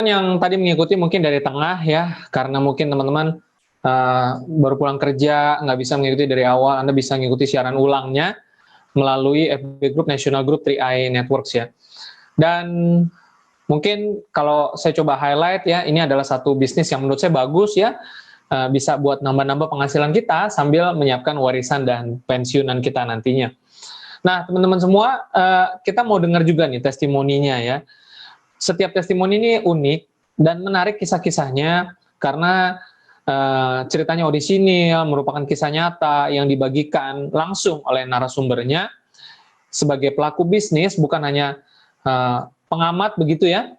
Yang tadi mengikuti mungkin dari tengah ya, karena mungkin teman-teman baru pulang kerja, nggak bisa mengikuti dari awal, Anda bisa mengikuti siaran ulangnya melalui FB Group National Group 3i Networks ya. Dan mungkin kalau saya coba highlight ya, ini adalah satu bisnis yang menurut saya bagus ya, bisa buat nambah-nambah penghasilan kita sambil menyiapkan warisan dan pensiunan kita nantinya. Nah, teman-teman semua, kita mau dengar juga nih testimoninya ya. Setiap testimoni ini unik dan menarik kisah-kisahnya karena ceritanya orisinil, merupakan kisah nyata yang dibagikan langsung oleh narasumbernya sebagai pelaku bisnis, bukan hanya pengamat begitu ya.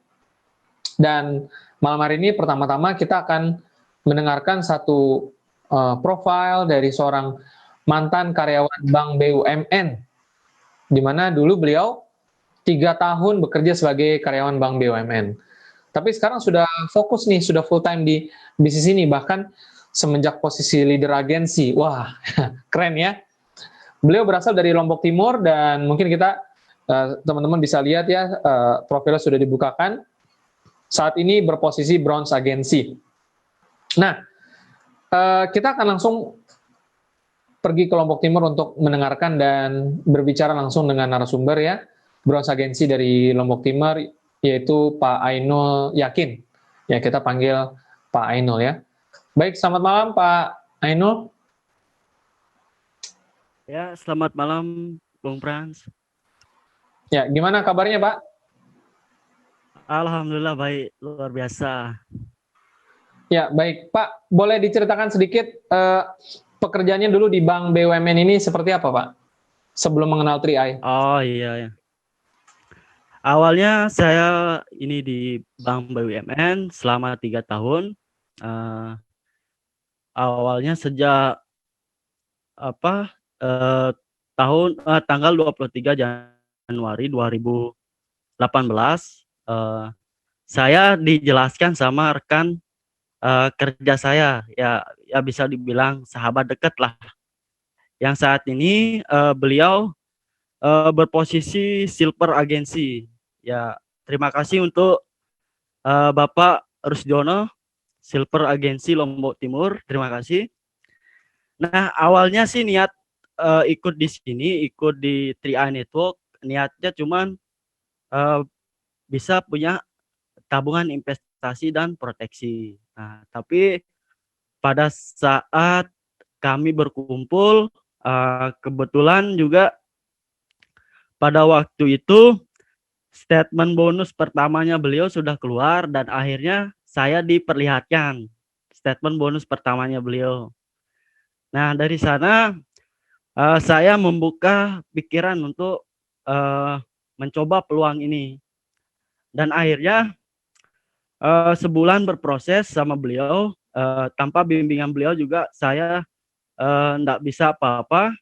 Dan malam hari ini pertama-tama kita akan mendengarkan satu profil dari seorang mantan karyawan Bank BUMN, di mana dulu beliau 3 tahun bekerja sebagai karyawan Bank BUMN. Tapi sekarang sudah fokus nih, sudah full time di bisnis ini, bahkan semenjak posisi leader agensi. Wah, keren ya. Beliau berasal dari Lombok Timur dan mungkin kita teman-teman bisa lihat ya, profilnya sudah dibukakan. Saat ini berposisi bronze agensi. Nah, kita akan langsung pergi ke Lombok Timur untuk mendengarkan dan berbicara langsung dengan narasumber ya, bronze agensi dari Lombok Timur, yaitu Pak Ainul Yakin. Ya, kita panggil Pak Ainul ya. Baik, selamat malam Pak Ainul. Ya, selamat malam Bung Frans. Ya, gimana kabarnya Pak? Alhamdulillah baik, luar biasa. Ya, baik. Pak, boleh diceritakan sedikit pekerjaannya dulu di Bank BUMN ini seperti apa Pak? Sebelum mengenal 3i. Oh iya ya. Awalnya saya ini di Bank BUMN selama 3 tahun. Awalnya sejak tanggal 23 Januari 2018 saya dijelaskan sama rekan kerja saya, ya bisa dibilang sahabat dekat lah. Yang saat ini beliau berposisi silver agensi. Ya, terima kasih untuk Bapak Rusdono, silver agensi Lombok Timur. Terima kasih. Nah, awalnya sih niat ikut di sini, ikut di 3i Network, niatnya cuman bisa punya tabungan investasi dan proteksi. Nah, tapi pada saat kami berkumpul, kebetulan juga pada waktu itu statement bonus pertamanya beliau sudah keluar dan akhirnya saya diperlihatkan statement bonus pertamanya beliau. Nah, dari sana saya membuka pikiran untuk mencoba peluang ini. Dan akhirnya sebulan berproses sama beliau, tanpa bimbingan beliau juga saya enggak bisa apa-apa.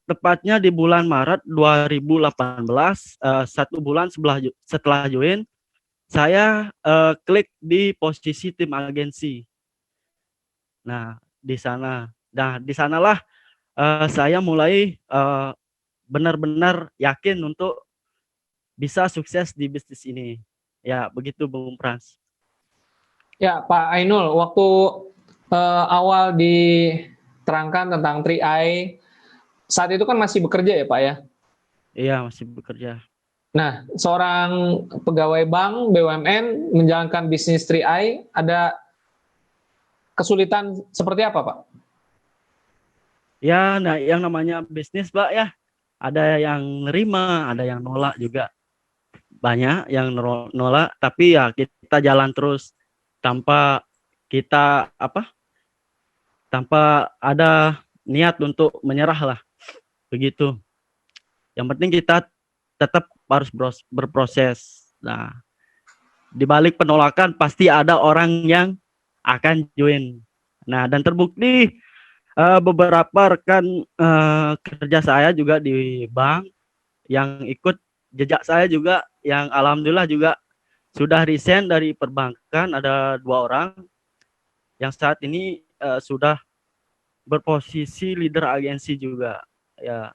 Tepatnya di bulan Maret 2018, 1 bulan setelah join, saya klik di posisi tim agensi. Nah, di sanalah saya mulai benar-benar yakin untuk bisa sukses di bisnis ini. Ya, begitu Bung Frans. Ya, Pak Ainul, waktu awal diterangkan tentang 3i, saat itu kan masih bekerja ya Pak ya? Iya, masih bekerja. Nah, seorang pegawai bank BUMN menjalankan bisnis 3i, ada kesulitan seperti apa Pak? Ya, nah yang namanya bisnis Pak ya, ada yang nerima, ada yang nolak juga. Banyak yang nolak, tapi ya kita jalan terus tanpa kita tanpa ada niat untuk menyerah lah, begitu. Yang penting kita tetap harus berproses. Nah, di balik penolakan pasti ada orang yang akan join. Nah, dan terbukti beberapa rekan kerja saya juga di bank yang ikut jejak saya juga, yang alhamdulillah juga sudah resign dari perbankan, ada 2 orang yang saat ini sudah berposisi leader agensi juga. Ya.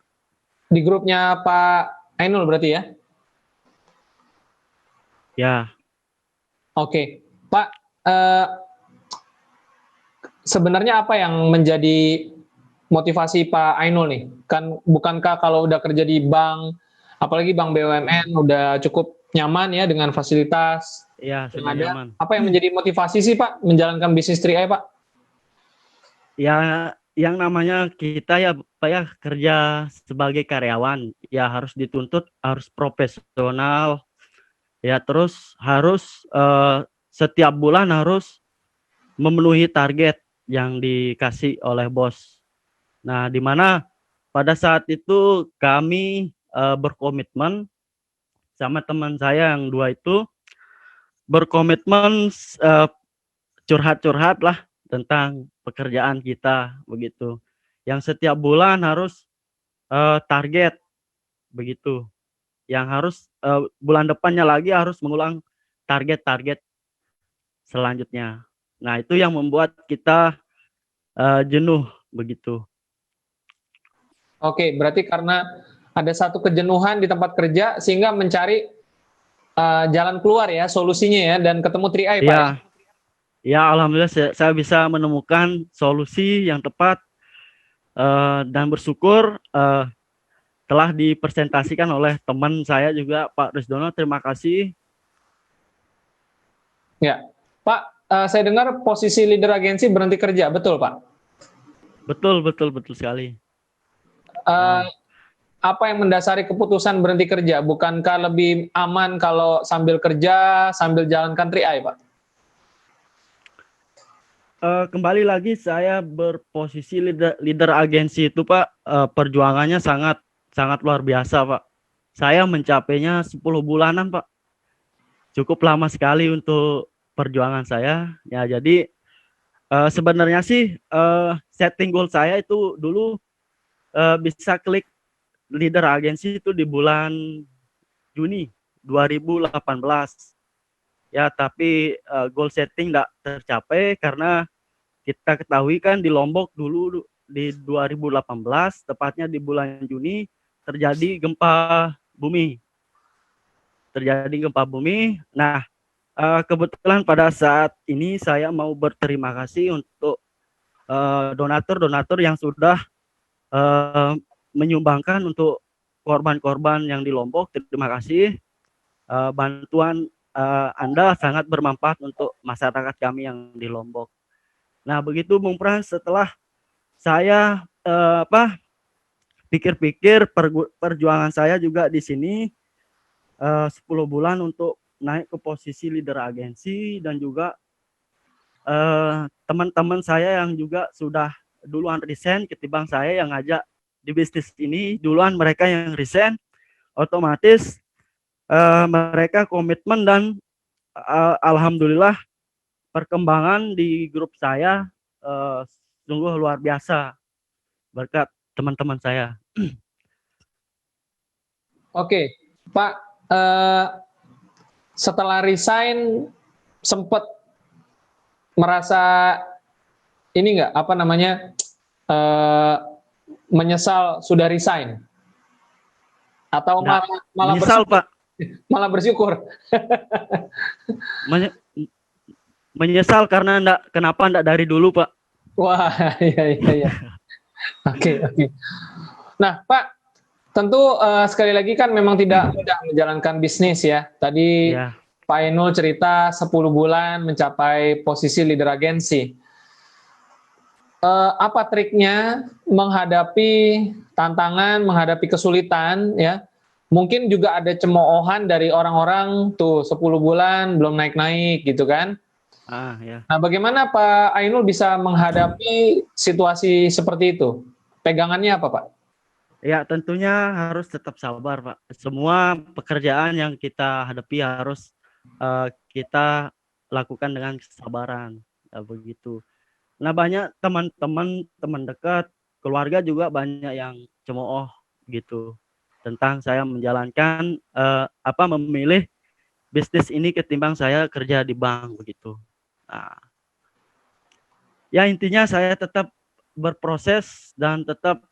Di grupnya Pak Ainul berarti ya? Ya. Oke, Pak, eh, sebenarnya apa yang menjadi motivasi Pak Ainul nih? Kan bukankah kalau udah kerja di bank, apalagi bank BUMN udah cukup nyaman ya dengan fasilitas Ya, yang sudah ada. nyaman. Apa yang menjadi motivasi sih Pak menjalankan bisnis 3i Pak? Ya, yang namanya kita ya Pak ya kerja sebagai karyawan ya harus dituntut harus profesional ya, terus harus setiap bulan harus memenuhi target yang dikasih oleh bos. Nah, di mana pada saat itu kami berkomitmen sama teman saya yang dua itu berkomitmen curhat-curhat lah tentang pekerjaan kita begitu. Yang setiap bulan harus target begitu. Yang harus bulan depannya lagi harus mengulang target-target selanjutnya. Nah, itu yang membuat kita jenuh begitu. Oke, berarti karena ada satu kejenuhan di tempat kerja sehingga mencari jalan keluar ya, solusinya ya, dan ketemu 3i Pak ya. Ya, ya alhamdulillah saya bisa menemukan solusi yang tepat dan bersyukur telah dipresentasikan oleh teman saya juga Pak Risdono. Terima kasih. Ya, Pak, saya dengar posisi leader agensi berhenti kerja, betul Pak? Betul, betul, betul sekali. Eh, apa yang mendasari keputusan berhenti kerja? Bukankah lebih aman kalau sambil kerja, sambil jalankan 3i Pak? Kembali lagi saya berposisi leader agensi itu Pak, perjuangannya sangat sangat luar biasa Pak. Saya mencapainya 10 bulanan Pak. Cukup lama sekali untuk perjuangan saya. Ya, jadi sebenarnya sih setting goal saya itu dulu bisa klik leader agensi itu di bulan Juni 2018. Ya, tapi goal setting tidak tercapai karena kita ketahui kan di Lombok dulu di 2018, tepatnya di bulan Juni terjadi gempa bumi. Terjadi gempa bumi. Nah, kebetulan pada saat ini saya mau berterima kasih untuk donatur-donatur yang sudah eh, menyumbangkan untuk korban-korban yang di Lombok. Terima kasih. Bantuan Anda sangat bermanfaat untuk masyarakat kami yang di Lombok. Nah, begitu Bung Pran, setelah saya pikir-pikir perjuangan saya juga di sini 10 bulan untuk naik ke posisi leader agensi, dan juga teman-teman saya yang juga sudah duluan resign ketimbang saya yang ngajak di bisnis ini, duluan mereka yang resign, otomatis mereka komitmen, dan alhamdulillah perkembangan di grup saya sungguh luar biasa berkat teman-teman saya. Oke, Pak, setelah resign sempat merasa ini nggak apa namanya menyesal sudah resign atau Nggak malah menyesal bersyukur, Pak, malah bersyukur. menyesal karena kenapa enggak dari dulu Pak. Wah, iya iya iya. Oke oke. Nah Pak, tentu sekali lagi kan memang tidak mudah menjalankan bisnis ya. Tadi Ya, Pak Ainul cerita 10 bulan mencapai posisi leader agensi. Apa triknya menghadapi tantangan, menghadapi kesulitan ya? Mungkin juga ada cemoohan dari orang-orang tuh 10 bulan belum naik-naik gitu kan. ya. Nah, bagaimana Pak Ainul bisa menghadapi situasi seperti itu? Pegangannya apa, Pak? Ya, tentunya harus tetap sabar, Pak. Semua pekerjaan yang kita hadapi harus kita lakukan dengan kesabaran, ya, begitu. Nah, banyak teman-teman, teman dekat, keluarga juga banyak yang cemooh gitu tentang saya menjalankan memilih bisnis ini ketimbang saya kerja di bank begitu. Nah, ya intinya saya tetap berproses dan tetap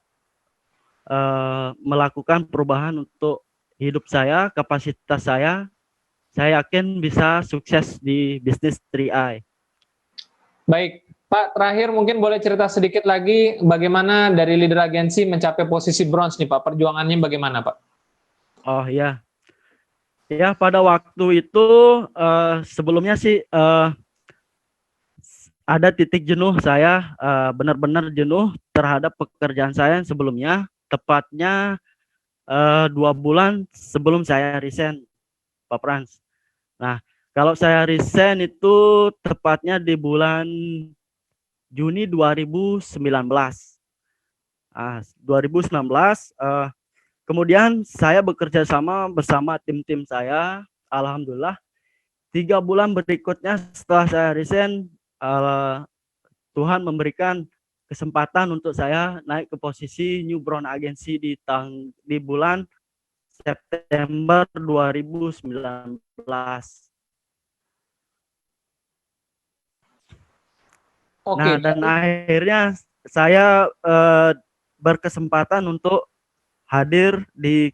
melakukan perubahan untuk hidup saya, kapasitas saya, saya yakin bisa sukses di bisnis 3i. Baik, Pak, terakhir mungkin boleh cerita sedikit lagi bagaimana dari leader agensi mencapai posisi bronze nih Pak, perjuangannya bagaimana Pak? Oh ya, ya pada waktu itu sebelumnya sih ada titik jenuh saya, benar-benar jenuh terhadap pekerjaan saya yang sebelumnya, tepatnya 2 bulan sebelum saya resign, Pak Frans. Nah, kalau saya resign itu tepatnya di bulan Juni 2019. 2019, kemudian saya bekerja sama bersama tim-tim saya. Alhamdulillah, 3 bulan berikutnya setelah saya resign, Tuhan memberikan kesempatan untuk saya naik ke posisi New Brown Agency di bulan September 2019. Oke, Nah, dan akhirnya saya berkesempatan untuk hadir di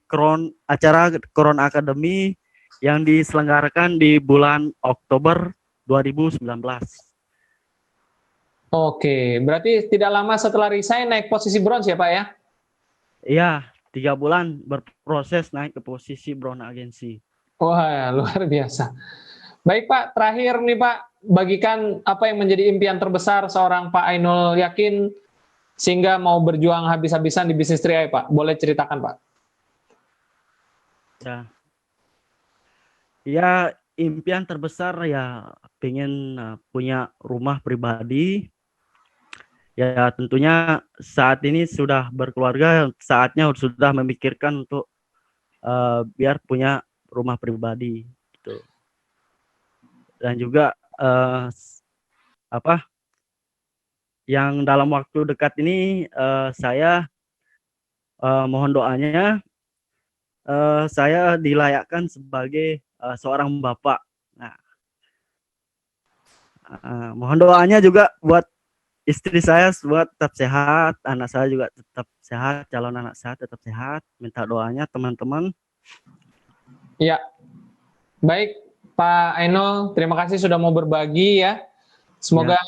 acara Crown Academy yang diselenggarakan di bulan Oktober 2019. Oke, berarti tidak lama setelah resign naik posisi bronze ya Pak ya? Iya, 3 bulan berproses naik ke posisi Brown Agency. Wah, luar biasa. Baik Pak, terakhir nih Pak, bagikan apa yang menjadi impian terbesar seorang Pak Ainul Yakin sehingga mau berjuang habis-habisan di bisnis 3i Pak. Boleh ceritakan Pak? Ya, ya impian terbesar ya pengen punya rumah pribadi. Ya tentunya saat ini sudah berkeluarga, saatnya sudah memikirkan untuk biar punya rumah pribadi gitu. Dan juga yang dalam waktu dekat ini saya mohon doanya saya dilayakkan sebagai seorang bapak. Nah, mohon doanya juga buat istri saya buat tetap sehat, anak saya juga tetap sehat, calon anak saya tetap sehat. Minta doanya teman-teman. Ya, baik Pak Ainul, terima kasih sudah mau berbagi ya. Semoga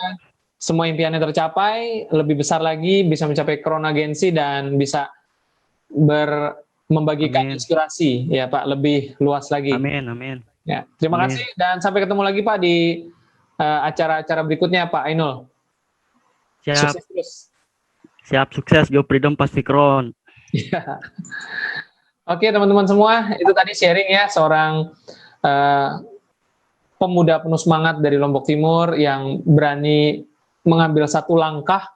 semua impiannya tercapai, lebih besar lagi, bisa mencapai Crown Agency dan bisa membagikan inspirasi ya Pak, lebih luas lagi. Amin, amin. Ya, terima kasih dan sampai ketemu lagi Pak di acara-acara berikutnya Pak Ainul. Siap. Sukses terus. Siap, sukses Go Freedom pasti Crown. Ya. Oke teman-teman semua, itu tadi sharing ya seorang pemuda penuh semangat dari Lombok Timur yang berani mengambil satu langkah.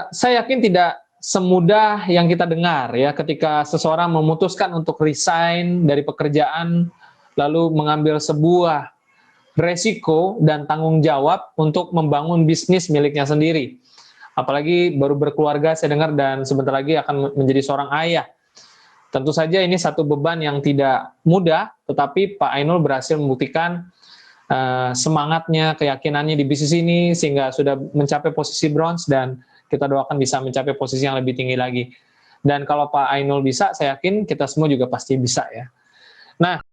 Saya yakin tidak semudah yang kita dengar ya ketika seseorang memutuskan untuk resign dari pekerjaan lalu mengambil sebuah resiko dan tanggung jawab untuk membangun bisnis miliknya sendiri. Apalagi baru berkeluarga saya dengar dan sebentar lagi akan menjadi seorang ayah. Tentu saja ini satu beban yang tidak mudah, tetapi Pak Ainul berhasil membuktikan semangatnya, keyakinannya di bisnis ini sehingga sudah mencapai posisi bronze dan kita doakan bisa mencapai posisi yang lebih tinggi lagi. Dan kalau Pak Ainul bisa, saya yakin kita semua juga pasti bisa ya. Nah,